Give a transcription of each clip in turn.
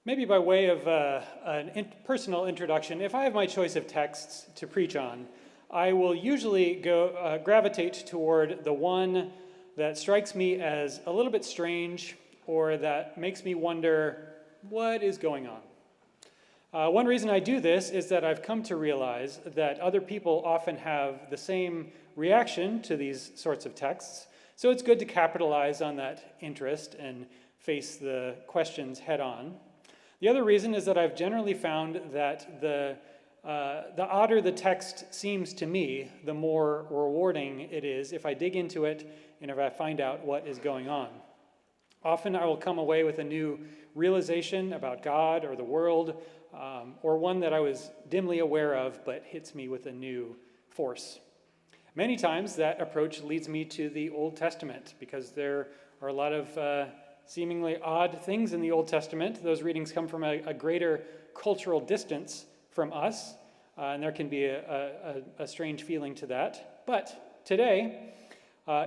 Maybe by way of personal introduction, if I have my choice of texts to preach on, I will usually gravitate toward the one that strikes me as a little bit strange or that makes me wonder what is going on. One reason I do this is that I've come to realize that other people often have the same reaction to these sorts of texts, so it's good to capitalize on that interest and face the questions head on. The other reason is that I've generally found that the odder the text seems to me, the more rewarding it is if I dig into it and if I find out what is going on. Often I will come away with a new realization about God or the world, or one that I was dimly aware of but hits me with a new force. Many times that approach leads me to the Old Testament because there are a lot of seemingly odd things in the Old Testament. Those readings come from a greater cultural distance from us, and there can be a strange feeling to that. But today,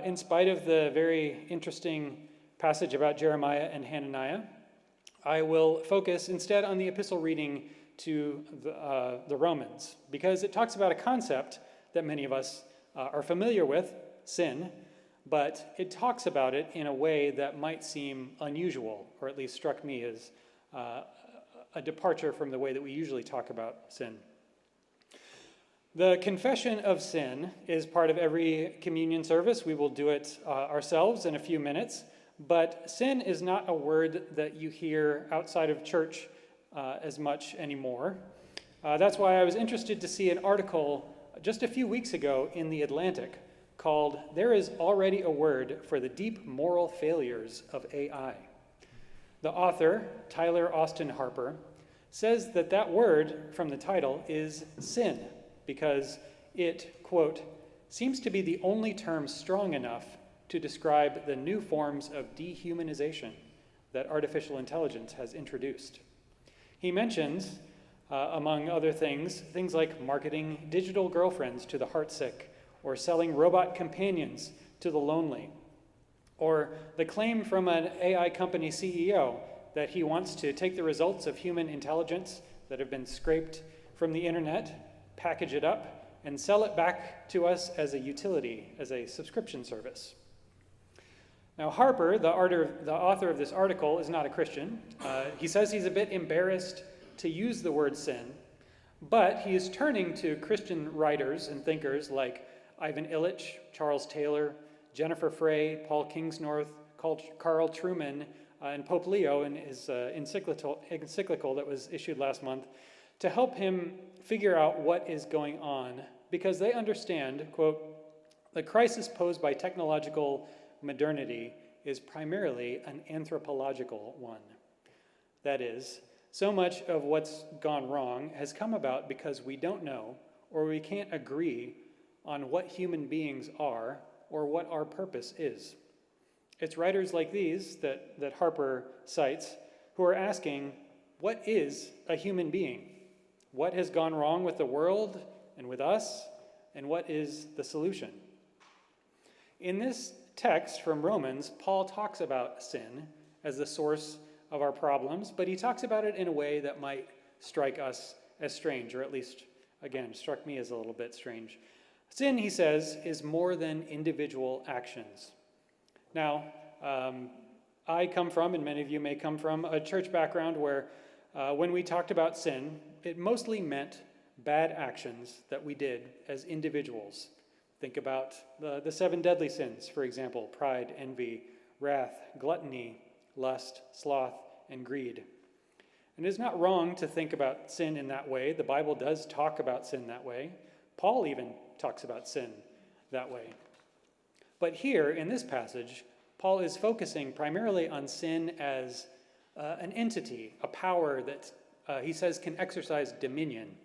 in spite of the very interesting passage about Jeremiah and Hananiah, I will focus instead on the epistle reading to the Romans, because it talks about a concept that many of us are familiar with, sin, but it talks about it in a way that might seem unusual, or at least struck me as a departure from the way that we usually talk about sin. The confession of sin is part of every communion service. We will do it ourselves in a few minutes, but sin is not a word that you hear outside of church as much anymore. That's why I was interested to see an article just a few weeks ago in The Atlantic called "There is Already a Word for the Deep Moral Failures of AI." The author, Tyler Austin Harper, says that that word from the title is sin because it, quote, seems to be the only term strong enough to describe the new forms of dehumanization that artificial intelligence has introduced. He mentions, among other things like marketing digital girlfriends to the heartsick, or selling robot companions to the lonely, or the claim from an AI company CEO that he wants to take the results of human intelligence that have been scraped from the internet, package it up, and sell it back to us as a utility, as a subscription service. Now, Harper, the author of this article, is not a Christian. He says he's a bit embarrassed to use the word sin, but he is turning to Christian writers and thinkers like Ivan Illich, Charles Taylor, Jennifer Frey, Paul Kingsnorth, Carl Trueman, and Pope Leo in his encyclical that was issued last month to help him figure out what is going on, because they understand, quote, the crisis posed by technological modernity is primarily an anthropological one. That is, so much of what's gone wrong has come about because we don't know or we can't agree on what human beings are or what our purpose is. It's writers like these that Harper cites who are asking, what is a human being? What has gone wrong with the world and with us, and what is the solution? In this text from Romans, Paul talks about sin as the source of our problems, but he talks about it in a way that might strike us as strange, or at least, again, struck me as a little bit strange. Sin, he says, is more than individual actions. Now, I come from, and many of you may come from, a church background where when we talked about sin, it mostly meant bad actions that we did as individuals. Think about the 7 deadly sins, for example, pride, envy, wrath, gluttony, lust, sloth, and greed. And it's not wrong to think about sin in that way. The Bible does talk about sin that way. Paul even talks about sin that way. But here, in this passage, Paul is focusing primarily on sin as an entity, a power that he says can exercise dominion.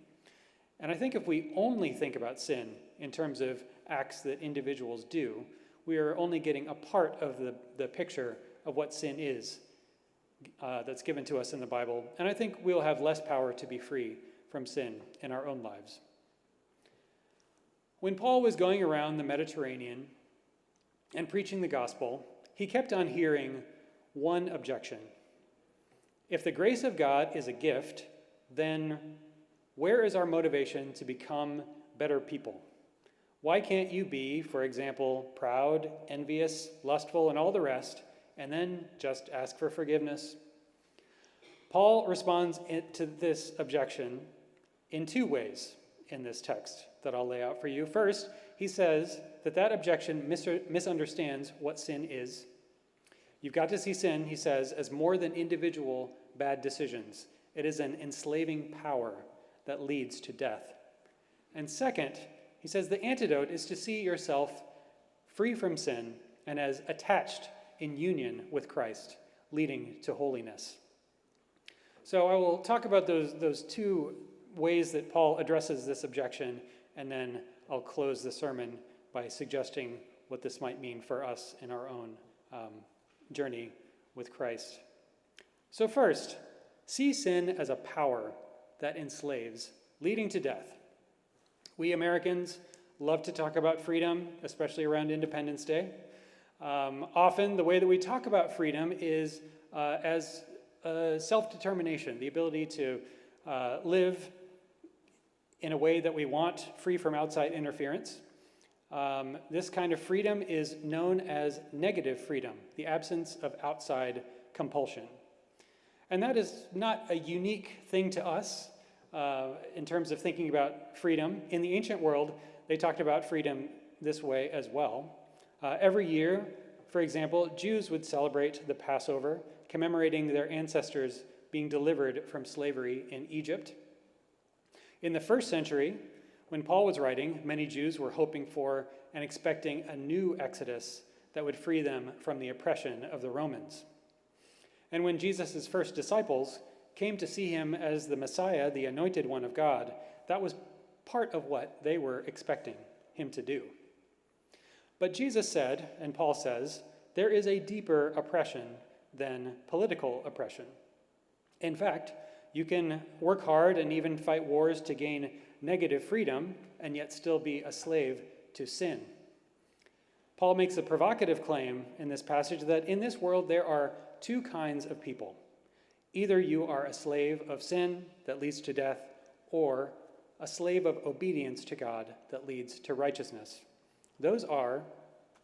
And I think if we only think about sin in terms of acts that individuals do, we are only getting a part of the picture of what sin is that's given to us in the Bible. And I think we'll have less power to be free from sin in our own lives. When Paul was going around the Mediterranean and preaching the gospel, he kept on hearing one objection. If the grace of God is a gift, then where is our motivation to become better people? Why can't you be, for example, proud, envious, lustful, and all the rest, and then just ask for forgiveness? Paul responds to this objection in two ways in this text that I'll lay out for you. First, he says that objection misunderstands what sin is. You've got to see sin, he says, as more than individual bad decisions. It is an enslaving power that leads to death. And second, he says the antidote is to see yourself free from sin and as attached in union with Christ, leading to holiness. So I will talk about those two ways that Paul addresses this objection, and then I'll close the sermon by suggesting what this might mean for us in our own journey with Christ. So first, see sin as a power that enslaves, leading to death. We Americans love to talk about freedom, especially around Independence Day. Often the way that we talk about freedom is as self-determination, the ability to live in a way that we want, free from outside interference. This kind of freedom is known as negative freedom, the absence of outside compulsion. And that is not a unique thing to us in terms of thinking about freedom. In the ancient world, they talked about freedom this way as well. Every year, for example, Jews would celebrate the Passover, commemorating their ancestors being delivered from slavery in Egypt. In the first century, when Paul was writing, many Jews were hoping for and expecting a new exodus that would free them from the oppression of the Romans. And when Jesus' first disciples came to see him as the Messiah, the anointed one of God, that was part of what they were expecting him to do. But Jesus said, and Paul says, there is a deeper oppression than political oppression. In fact, you can work hard and even fight wars to gain negative freedom and yet still be a slave to sin. Paul makes a provocative claim in this passage that in this world there are two kinds of people. Either you are a slave of sin that leads to death, or a slave of obedience to God that leads to righteousness. Those are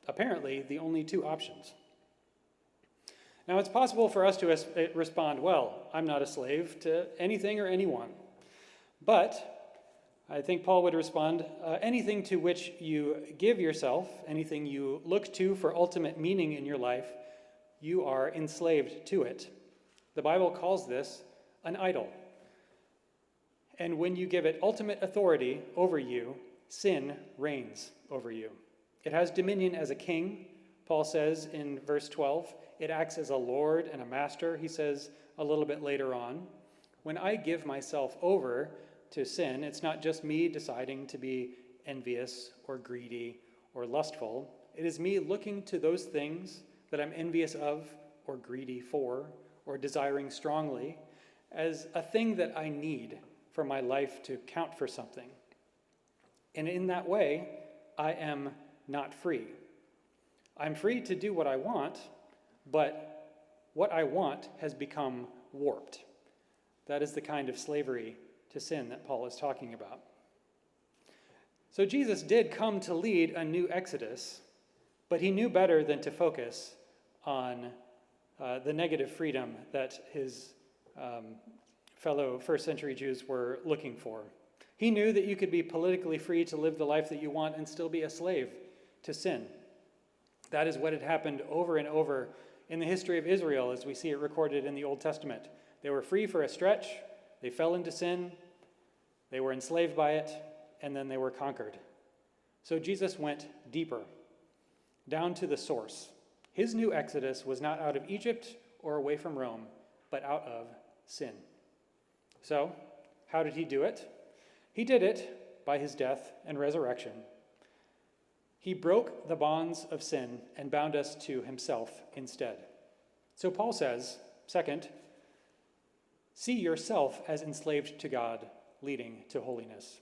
apparently the only two options. Now, it's possible for us to respond, well, I'm not a slave to anything or anyone. But I think Paul would respond, anything to which you give yourself, anything you look to for ultimate meaning in your life, you are enslaved to it. The Bible calls this an idol. And when you give it ultimate authority over you, sin reigns over you. It has dominion as a king, Paul says in verse 12. It acts as a lord and a master, he says a little bit later on. When I give myself over to sin, it's not just me deciding to be envious or greedy or lustful. It is me looking to those things that I'm envious of or greedy for or desiring strongly as a thing that I need for my life to count for something. And in that way, I am not free. I'm free to do what I want, but what I want has become warped. That is the kind of slavery to sin that Paul is talking about. So Jesus did come to lead a new exodus, but he knew better than to focus on the negative freedom that his fellow first century Jews were looking for. He knew that you could be politically free to live the life that you want and still be a slave to sin. That is what had happened over and over in the history of Israel as we see it recorded in the Old Testament. They were free for a stretch, they fell into sin, they were enslaved by it, and then they were conquered. So Jesus went deeper, down to the source. His new exodus was not out of Egypt or away from Rome, but out of sin. So, how did he do it? He did it by his death and resurrection. He broke the bonds of sin and bound us to himself instead. So Paul says, second, see yourself as enslaved to God, leading to holiness.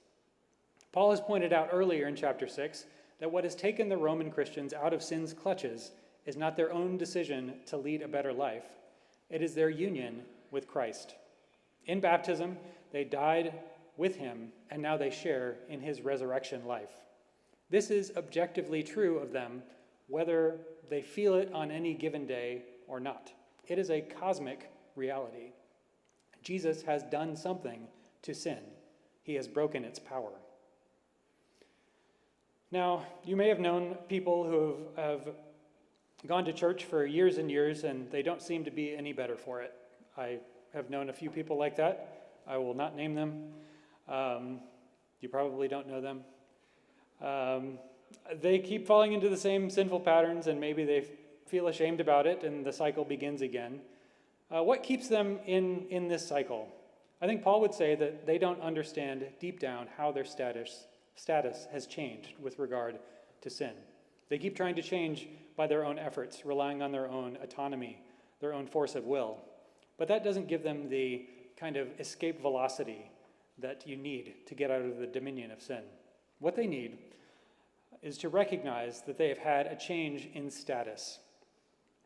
Paul has pointed out earlier in chapter 6 that what has taken the Roman Christians out of sin's clutches is not their own decision to lead a better life. It is their union with Christ. In baptism, they died with him, and now they share in his resurrection life. This is objectively true of them, whether they feel it on any given day or not. It is a cosmic reality. Jesus has done something to sin. He has broken its power. Now, you may have known people who have gone to church for years and years, and they don't seem to be any better for it. I have known a few people like that. I will not name them. You probably don't know them. They keep falling into the same sinful patterns, and maybe they feel ashamed about it, and the cycle begins again. What keeps them in this cycle? I think Paul would say that they don't understand deep down how their status has changed with regard to sin. They keep trying to change by their own efforts, relying on their own autonomy, their own force of will. But that doesn't give them the kind of escape velocity that you need to get out of the dominion of sin. What they need is to recognize that they have had a change in status.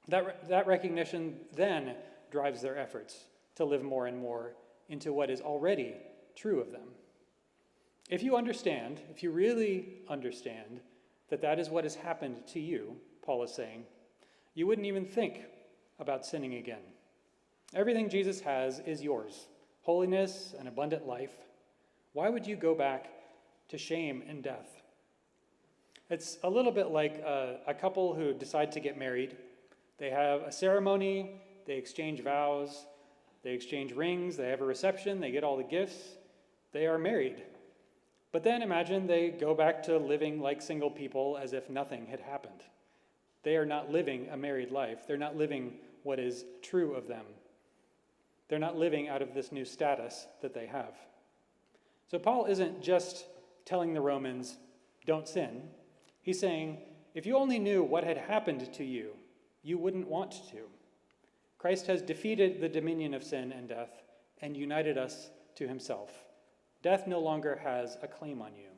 That recognition then drives their efforts to live more and more into what is already true of them. If you really understand that that is what has happened to you, Paul is saying, you wouldn't even think about sinning again. Everything Jesus has is yours, holiness and abundant life. Why would you go back to shame and death? It's a little bit like a couple who decide to get married. They have a ceremony, they exchange vows, they exchange rings, they have a reception, they get all the gifts. They are married. But then imagine they go back to living like single people as if nothing had happened. They are not living a married life. They're not living what is true of them. They're not living out of this new status that they have. So Paul isn't just telling the Romans, don't sin. He's saying, if you only knew what had happened to you, you wouldn't want to. Christ has defeated the dominion of sin and death and united us to himself. Death no longer has a claim on you.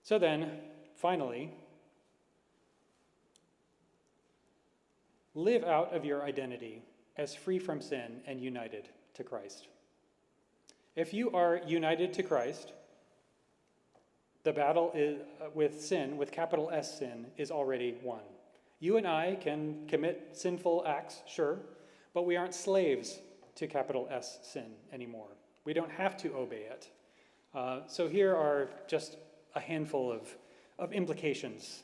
So then, finally, live out of your identity as free from sin and united to Christ. If you are united to Christ, the battle with sin, with capital S sin, is already won. You and I can commit sinful acts, sure, but we aren't slaves to capital S sin anymore. We don't have to obey it. So here are just a handful of implications.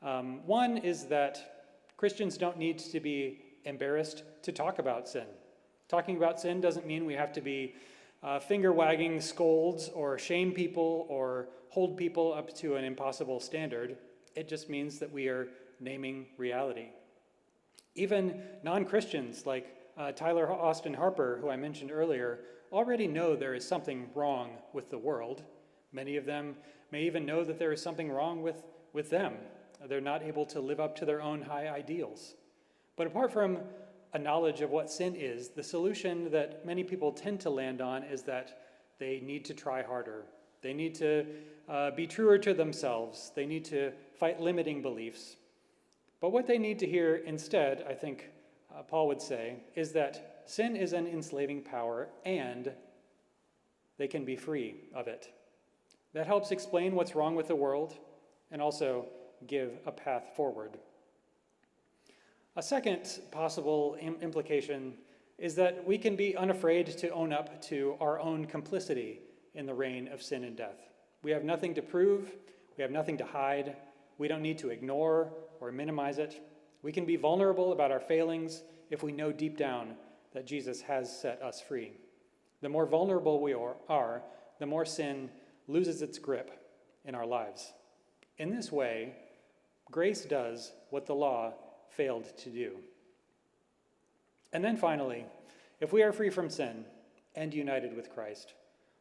One is that Christians don't need to be embarrassed to talk about sin. Talking about sin doesn't mean we have to be finger-wagging scolds or shame people or hold people up to an impossible standard. It just means that we are naming reality. Even non-Christians like Tyler Austin Harper, who I mentioned earlier, already know there is something wrong with the world. Many of them may even know that there is something wrong with them. They're not able to live up to their own high ideals. But apart from a knowledge of what sin is, the solution that many people tend to land on is that they need to try harder. They need to be truer to themselves. They need to fight limiting beliefs. But what they need to hear instead, I think Paul would say, is that sin is an enslaving power and they can be free of it. That helps explain what's wrong with the world and also give a path forward. A second possible implication is that we can be unafraid to own up to our own complicity in the reign of sin and death. We have nothing to prove. We have nothing to hide. We don't need to ignore or minimize it. We can be vulnerable about our failings if we know deep down that Jesus has set us free. The more vulnerable we are, the more sin loses its grip in our lives. In this way, grace does what the law failed to do. And then finally, if we are free from sin and united with Christ,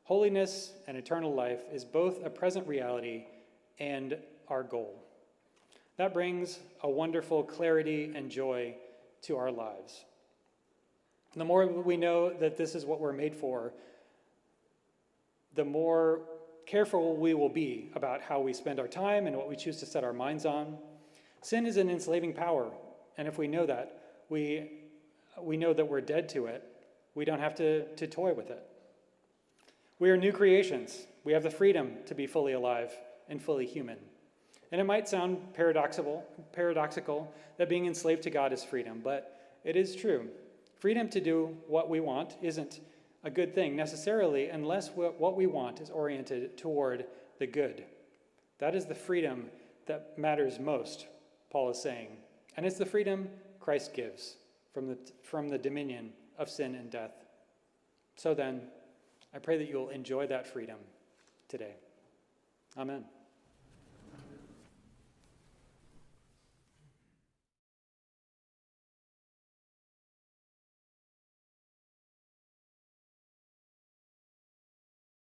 holiness and eternal life is both a present reality and our goal. That brings a wonderful clarity and joy to our lives. The more we know that this is what we're made for, the more careful we will be about how we spend our time and what we choose to set our minds on. Sin is an enslaving power, and if we know that, we we know that we're dead to it. We don't have to toy with it. We are new creations. We have the freedom to be fully alive and fully human. And it might sound paradoxical that being enslaved to God is freedom, but it is true. Freedom to do what we want isn't a good thing necessarily unless what we want is oriented toward the good. That is the freedom that matters most, Paul is saying. And it's the freedom Christ gives from the dominion of sin and death. So then, I pray that you'll enjoy that freedom today. Amen.